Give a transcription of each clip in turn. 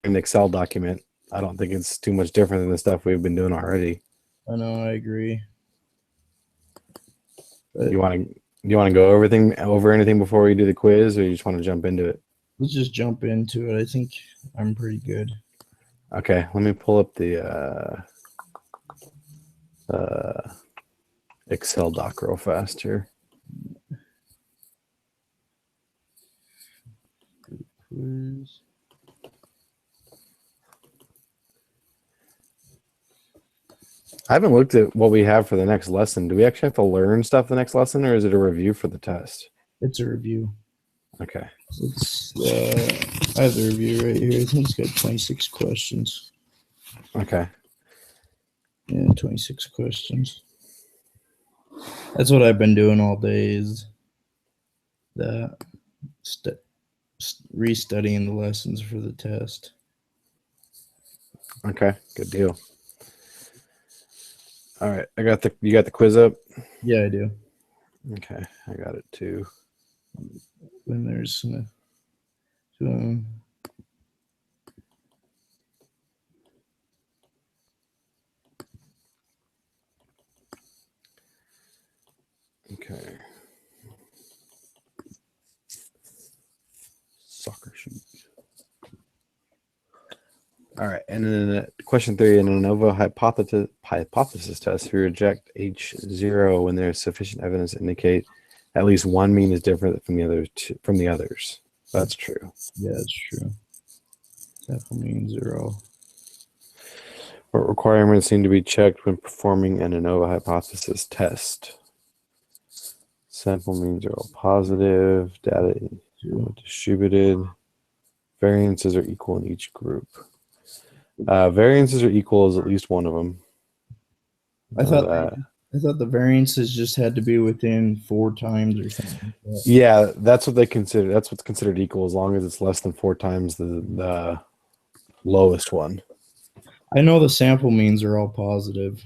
an Excel document. I don't think it's too much different than the stuff we've been doing already. I know, I agree. You want to go over anything before we do the quiz, or you just want to jump into it? Let's just jump into it. I think I'm pretty good. Okay, let me pull up the Excel doc real fast here. Quiz. I haven't looked at what we have for the next lesson. Do we actually have to learn stuff the next lesson, or is it a review for the test? It's a review. Okay. It's I have the review right here. I think it's got 26 questions. Okay. Yeah, 26 questions. That's what I've been doing all day, is that restudying the lessons for the test. Okay, good deal. All right, you got the quiz up? Yeah, I do. Okay, I got it too. Then there's Okay. Soccer shoes. All right, and then question 3, in an ANOVA hypothesis test, we reject H0 when there's sufficient evidence to indicate at least one mean is different from the others. That's true. Yeah, that's true. Sample means 0. What requirements need to be checked when performing an ANOVA hypothesis test? Sample means 0 positive, data distributed, variances are equal in each group. Variances are equal is at least one of them. I thought the variances just had to be within 4 times or something like that. Yeah, that's what they consider. That's what's considered equal, as long as it's less than 4 times the lowest one. I know the sample means are all positive.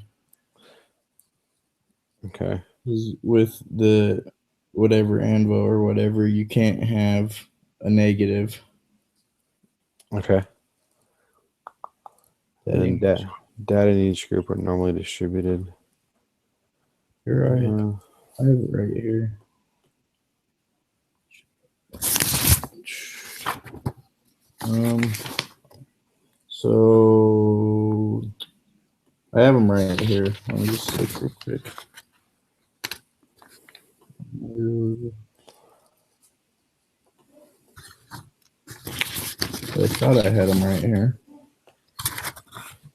Okay. With the whatever ANVO or whatever, you can't have a negative. Okay. And data in each group are normally distributed. You're right. I have it right here. So I have them right here. Let me just look real quick. I thought I had them right here.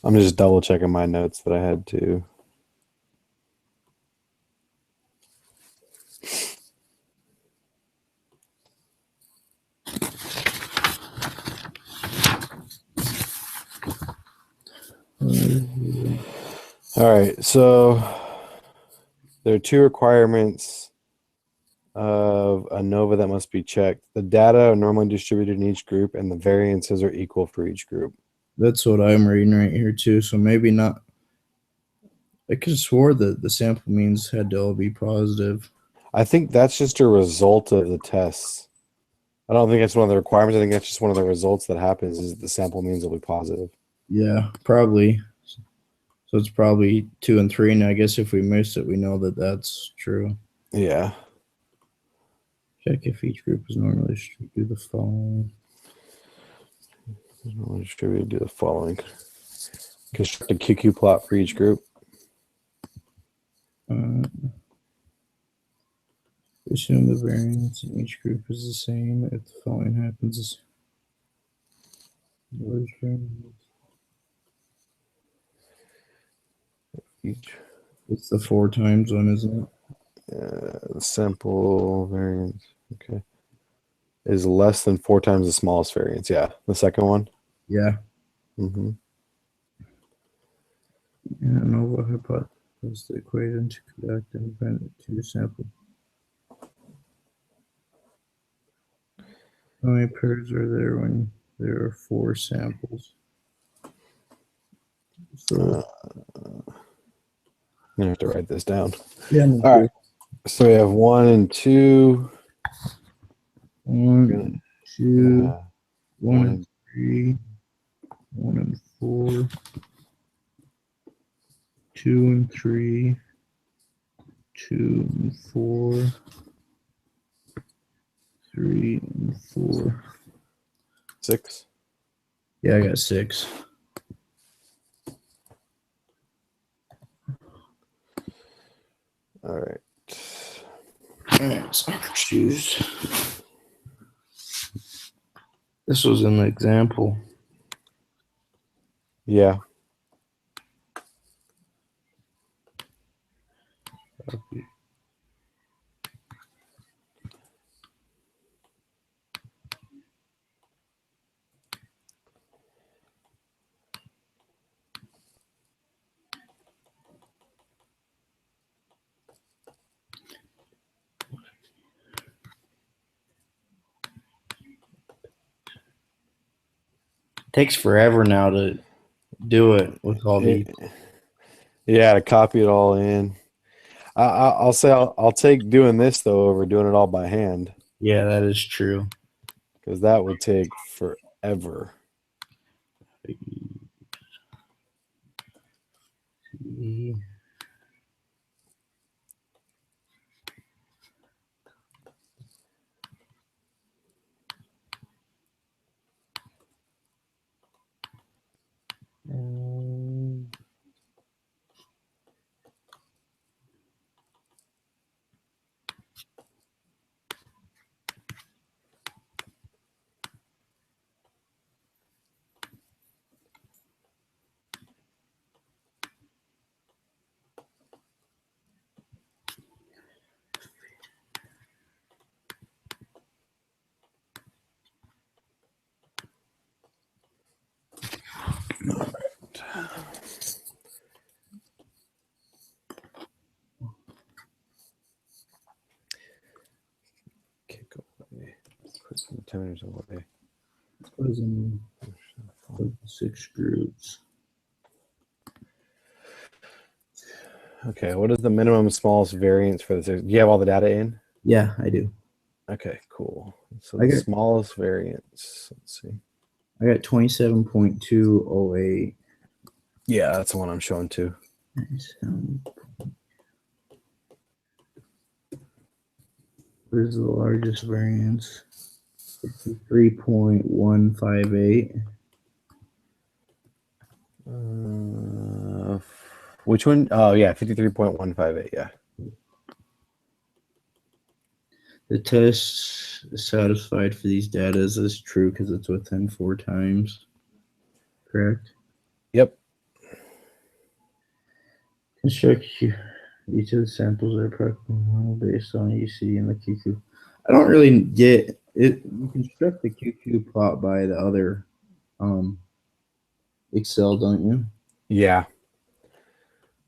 I'm just double checking my notes that I had too. All right, so there are 2 requirements of ANOVA that must be checked. The data are normally distributed in each group, and the variances are equal for each group. That's what I'm reading right here too. So maybe not. I could have swore that the sample means had to all be positive. I think that's just a result of the tests. I don't think that's one of the requirements. I think that's just one of the results that happens, is the sample means will be positive. Yeah, probably. So it's probably 2 and 3. And I guess if we missed it, we know that that's true. Yeah. Check if each group is normally distributed. Do the following. Normally distributed. Do the following. Construct a QQ plot for each group. Assume the variance in each group is the same. If the following happens, it's the 4 times one, isn't it? Sample variance, okay, is less than 4 times the smallest variance. Yeah, the second one. Yeah. Mm-hmm. Yeah, ANOVA hypothesis the equation to conduct independent 2 sample. How many pairs are there when there are 4 samples? So I'm gonna have to write this down. yeah. All right. So we have 1 and 2. 1, 2, 1 and 3. 4, 2 and 3, 2 and 4, 3 and 4. 6. Yeah, I got 6. All right. All right, soccer shoes. This was an example. Yeah. Takes forever now to do it with all these. Yeah, to copy it all in. I'll say I'll take doing this though over doing it all by hand, Yeah, that is true. because that would take forever. Kick away. Put some toners away. What is in 6 groups? Okay, what is the minimum smallest variance for this? Do you have all the data in? Yeah, I do. Okay, cool. So I the got- smallest variance. Let's see. I got 27.208. Yeah, that's the one I'm showing too. What is the largest variance? 53.158. Which one? Oh yeah, 53.158. Yeah. The test is satisfied for these data is true because it's within 4 times. Correct? Yep. Construct each of the samples are practical based on UC and the QQ. I don't really get it. You construct the QQ plot by the other Excel, don't you? Yeah.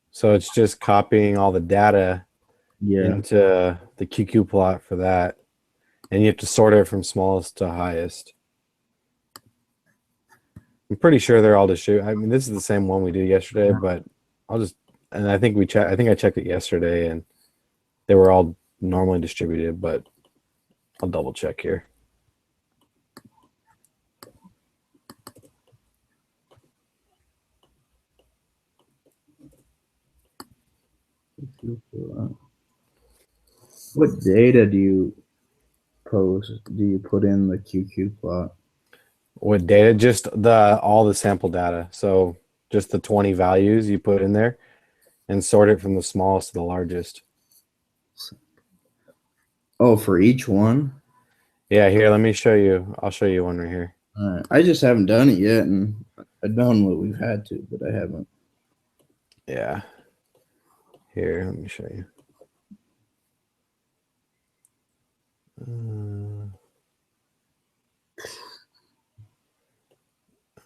So it's just copying all the data Yeah. into the QQ plot for that. And you have to sort it from smallest to highest. I'm pretty sure they're all distributed. I mean, this is the same one we did yesterday, but I think I checked it yesterday and they were all normally distributed, but I'll double check here. What data do you put in the QQ plot? What data? Just all the sample data. So just the 20 values you put in there and sort it from the smallest to the largest. Oh, for each one? Yeah, here, let me show you. I'll show you one right here. I just haven't done it yet, and I've done what we've had to, but I haven't. Yeah. Here, let me show you.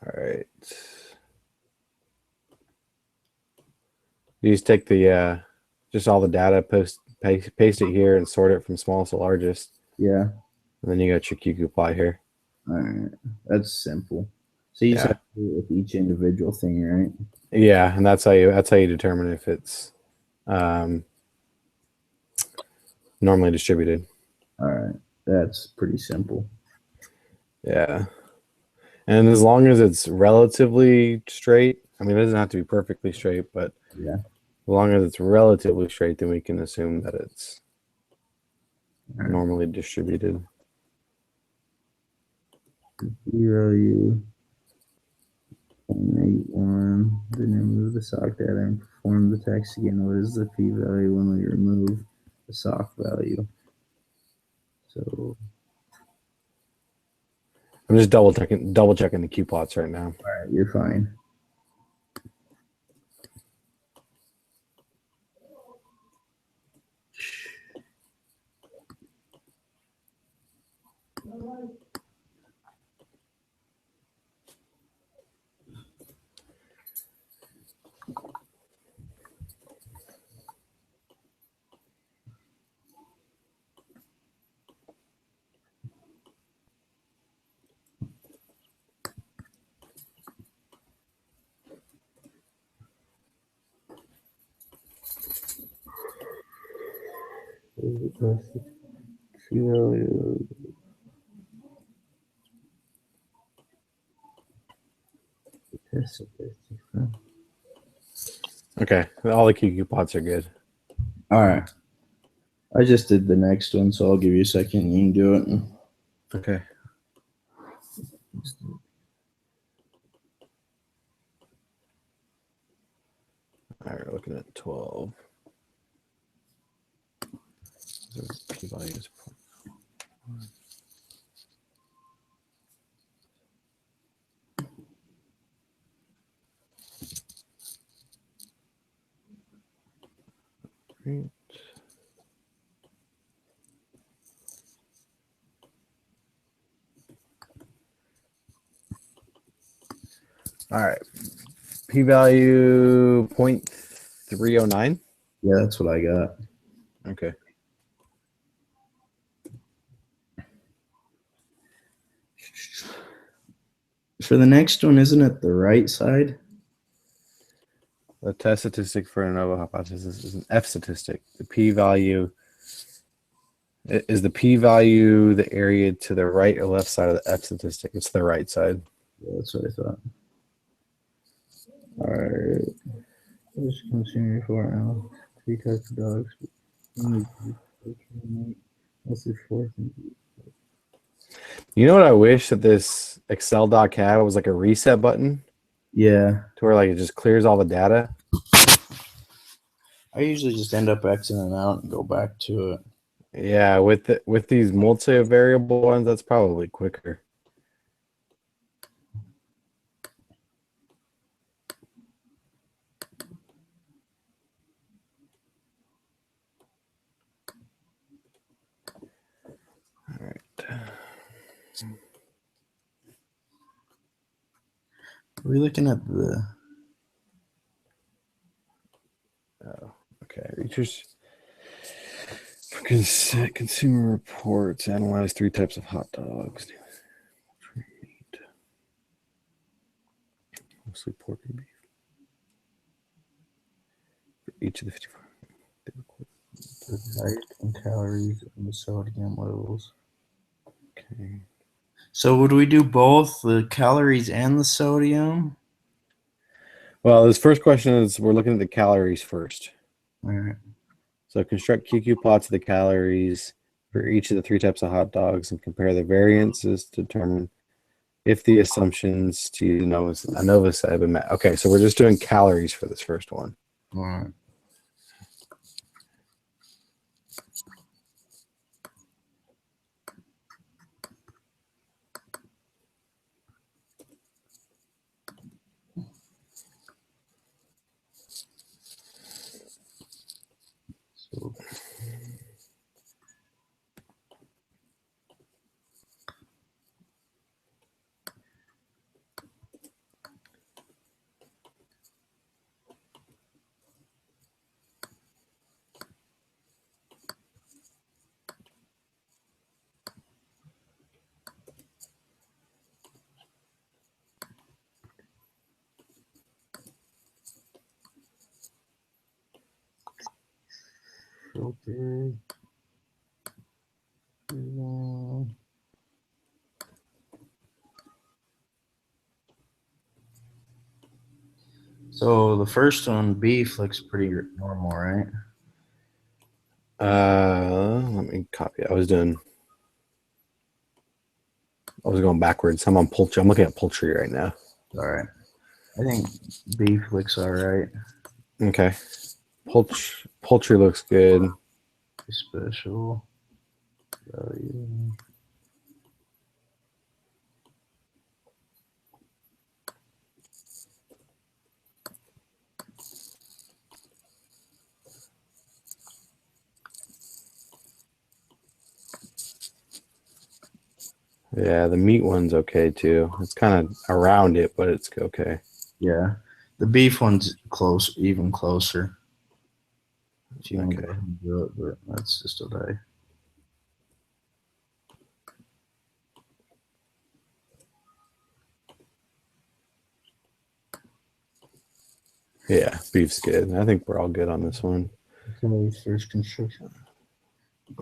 All right. You just take the just all the data, paste it here, and sort it from smallest to largest. Yeah. And then you got your QQ plot here. All right. That's simple. So you just have to do it with each individual thing, right? Yeah, and that's how you determine if it's normally distributed. All right. That's pretty simple. Yeah. And as long as it's relatively straight, I mean, it doesn't have to be perfectly straight, but Yeah. as long as it's relatively straight, then we can assume that it's All right. normally distributed. P value 0.81. Then remove the sock data and perform the test again. What is the p value when we remove the sock value? So, I'm just double checking the Q plots right now. all right, you're fine. P value. Test statistic. Okay, all the QQ plots are good. All right. I just did the next one, so I'll give you a second. You can do it. Okay. All right, we're looking at 12. P values. Right. All right. P value 0.309. Yeah, that's what I got. Okay. For the next one, isn't it the right side? The test statistic for an ANOVA hypothesis is an F statistic. The P value is the P value the area to the right or left side of the F statistic. It's the right side. Yeah, that's what I thought. All right. Let's continue for now. 3 types of dogs. Let's do 4. You know what I wish that this Excel doc had was like a reset button Yeah. to where like it just clears all the data. I usually just end up Xing it out and go back to it. Yeah, with these multivariable ones, that's probably quicker. All right. Are we looking at the... Oh, okay. Research consumer reports analyze 3 types of hot dogs. Mostly pork and beef. For each of the 55. the diet and calories and the sodium levels? Okay. So would we do both the calories and the sodium? Well, this first question is we're looking at the calories first. All right. So construct QQ plots of the calories for each of the 3 types of hot dogs and compare the variances to determine if the assumptions to use ANOVA have been met. Okay, so we're just doing calories for this first one. All right. So filter. So the first one, beef, looks pretty normal, right? Let me copy. I was going backwards. I'm on poultry. I'm looking at poultry right now. All right. I think beef looks all right. Okay. Poultry looks good. Special value. Yeah, the meat one's okay too. It's kind of around it, but it's okay. Yeah. The beef one's close, even closer. If you want to Okay. go ahead and do it, but that's just a day. Yeah, beef's good. I think we're all good on this one. Okay, first construction.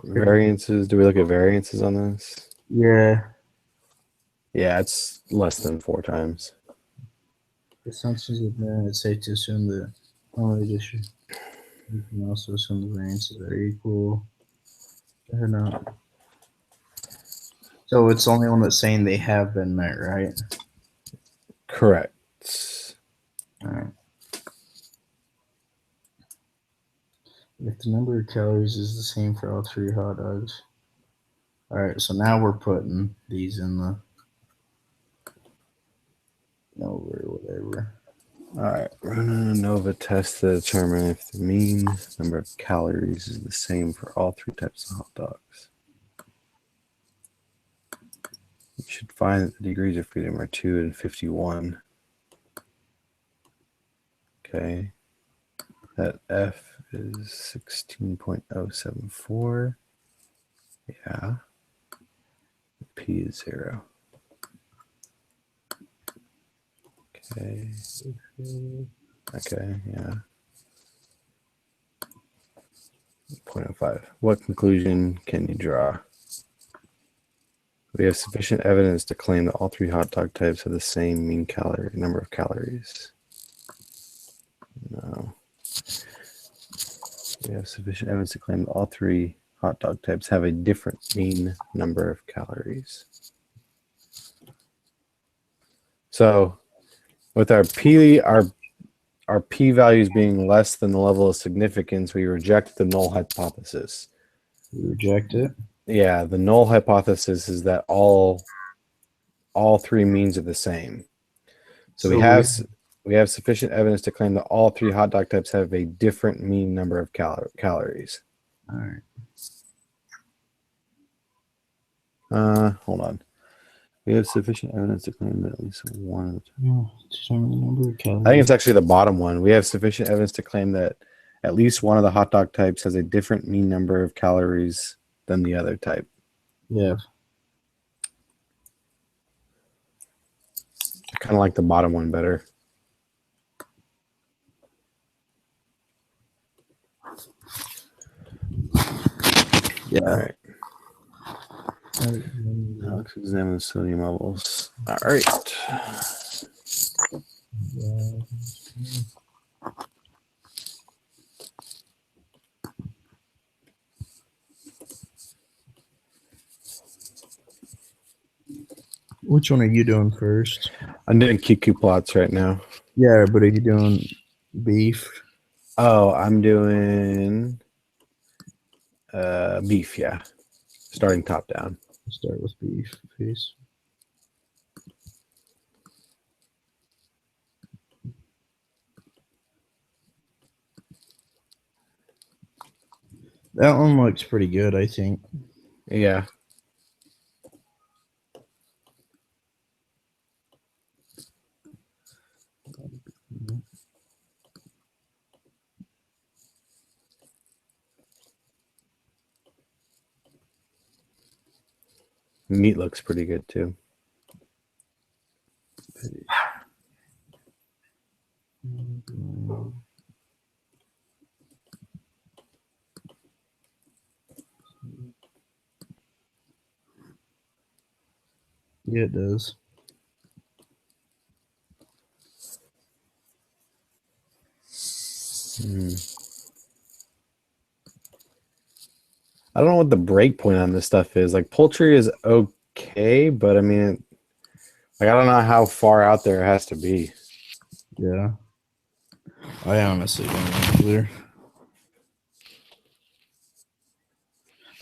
Variances. Do we look at variances on this? Yeah. Yeah, it's less than 4 times. Assumptions of man, it's safe to assume that only issue. You can also assume the variances are equal. Or not. So it's the only one that's saying they have been met, right? Correct. All right. If the number of calories is the same for all 3 hot dogs. All right, so now we're putting these in the over whatever. All right, run an ANOVA test to determine if the mean number of calories is the same for all 3 types of hot dogs. You should find that the degrees of freedom are 2 and 51. Okay. That F is 16.074. Yeah. P is 0. Okay. Okay, yeah. 0.05. What conclusion can you draw? We have sufficient evidence to claim that all 3 hot dog types have the same mean number of calories. No. We have sufficient evidence to claim that all 3 hot dog types have a different mean number of calories. So with our p values being less than the level of significance, we reject the null hypothesis. We reject it. Yeah, the null hypothesis is that all 3 means are the same. So we have sufficient evidence to claim that all 3 hot dog types have a different mean number of calories. All right. Hold on. We have sufficient evidence to claim that at least one of the Determine the number of calories. I think it's actually the bottom one. We have sufficient evidence to claim that at least one of the hot dog types has a different mean number of calories than the other type. Yeah. I kind of like the bottom one better. Yeah. All right. Now let's examine the sodium levels. All right. Which one are you doing first? I'm doing QQ plots right now. Yeah, but are you doing beef? Oh, I'm doing beef, yeah. Starting top down. Start with beef, please. That one looks pretty good, I think. Yeah. Meat looks pretty good too. Yeah, it does. I don't know what the break point on this stuff is. Like poultry is okay, but I mean, like I don't know how far out there it has to be. Yeah. I honestly don't know either.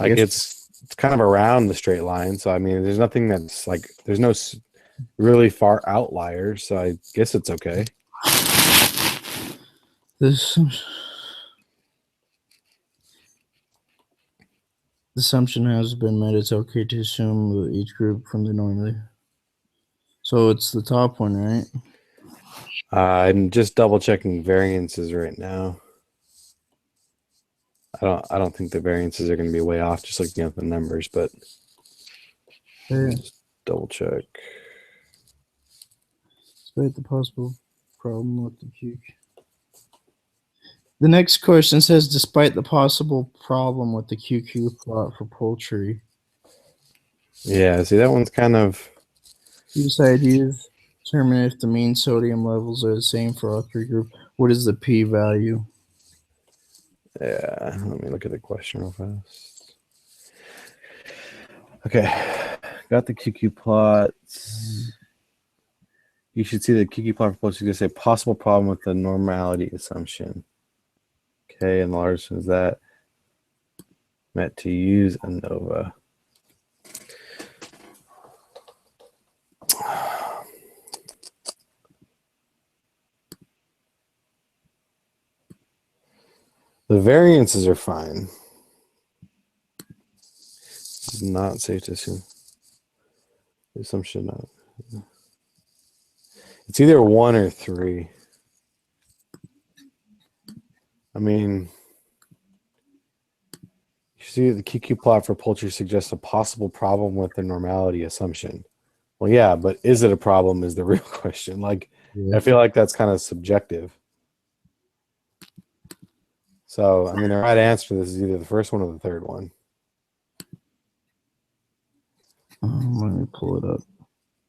Like it's kind of around the straight line. So I mean, there's nothing that's like there's no really far outliers. So I guess it's okay. This assumption has been made. It's okay to assume that each group from the normally. So it's the top one, right? I'm just double checking variances right now. I don't think the variances are going to be way off. Just looking at the numbers, but just double check. Despite the possible problem with the QQ. The next question says, despite the possible problem with the QQ plot for poultry. Yeah, see that one's kind of. Use ideas determine if the mean sodium levels are the same for all three groups. What is the p-value? Yeah, let me look at the question real fast. Okay, got the QQ plots. You should see the QQ plot for poultry. Going to say possible problem with the normality assumption. Okay, and the largest one is that meant to use ANOVA. The variances are fine. It's not safe to assume. The assumption not. It's either 1 or 3. I mean, you see the QQ plot for poultry suggests a possible problem with the normality assumption. Well, yeah, but is it a problem is the real question. Like, I feel like that's kind of subjective. So, I mean, the right answer to this is either the first one or the third one. Let me pull it up.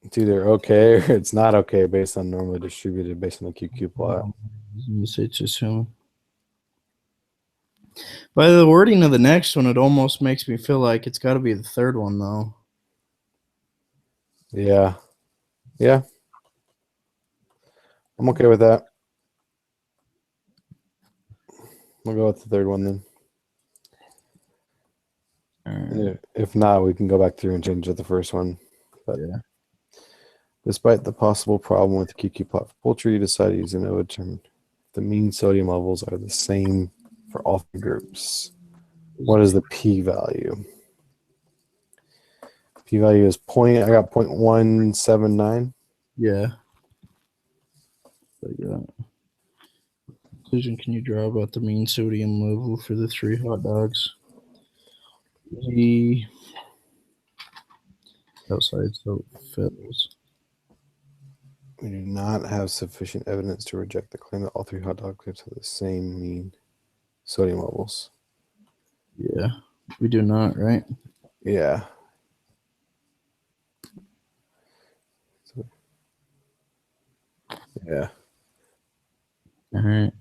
It's either okay or it's not okay based on normally distributed based on the QQ plot. Let me say to assume. By the wording of the next one, it almost makes me feel like it's got to be the third one, though. Yeah. Yeah. I'm okay with that. We'll go with the third one then. If not, we can go back through and change the first one. But yeah. Despite the possible problem with the QQ plot for poultry, you decided using ANOVA term. The mean sodium levels are the same for all three groups. What is the p-value? P-value is I got 0.179. Yeah. Conclusion can you draw about the mean sodium level for the 3 hot dogs? The outside soap fills. We do not have sufficient evidence to reject the claim that all 3 hot dog clips have the same mean sodium levels. Yeah, we do not, right? Yeah. Yeah. All right.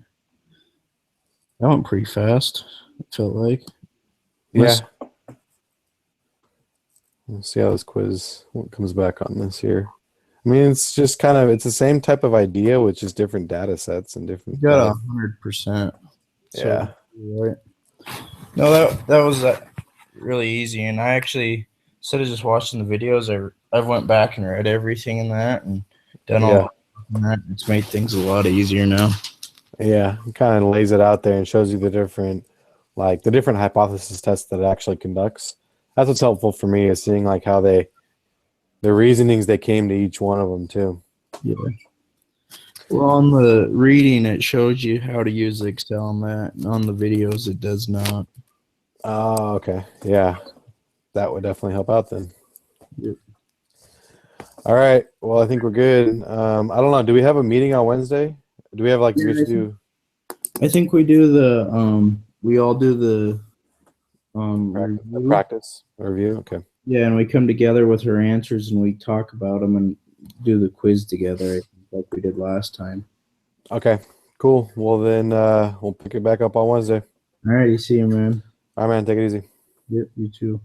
That went pretty fast, it felt like. Yeah. We'll see how this quiz comes back on this here. I mean, it's just kind of, it's the same type of idea with just different data sets and different. You got 100%. Yeah. Right. No, that was really easy. And I actually, instead of just watching the videos, I went back and read everything in that and done all that. It's made things a lot easier now. Yeah. It kind of lays it out there and shows you the different hypothesis tests that it actually conducts. That's what's helpful for me is seeing like how the reasonings they came to each one of them too. Yeah. Well, on the reading, it shows you how to use Excel on that. And on the videos, it does not. Oh, okay. Yeah. That would definitely help out then. Yep. All right. Well, I think we're good. I don't know. Do we have a meeting on Wednesday? Do we have like I think we do the we all do the practice review. Okay. Yeah, and we come together with our answers and we talk about them and do the quiz together like we did last time. Okay. Cool. Well, then we'll pick it back up on Wednesday. All right, you see you, man. All right, man. Take it easy. Yep, you too.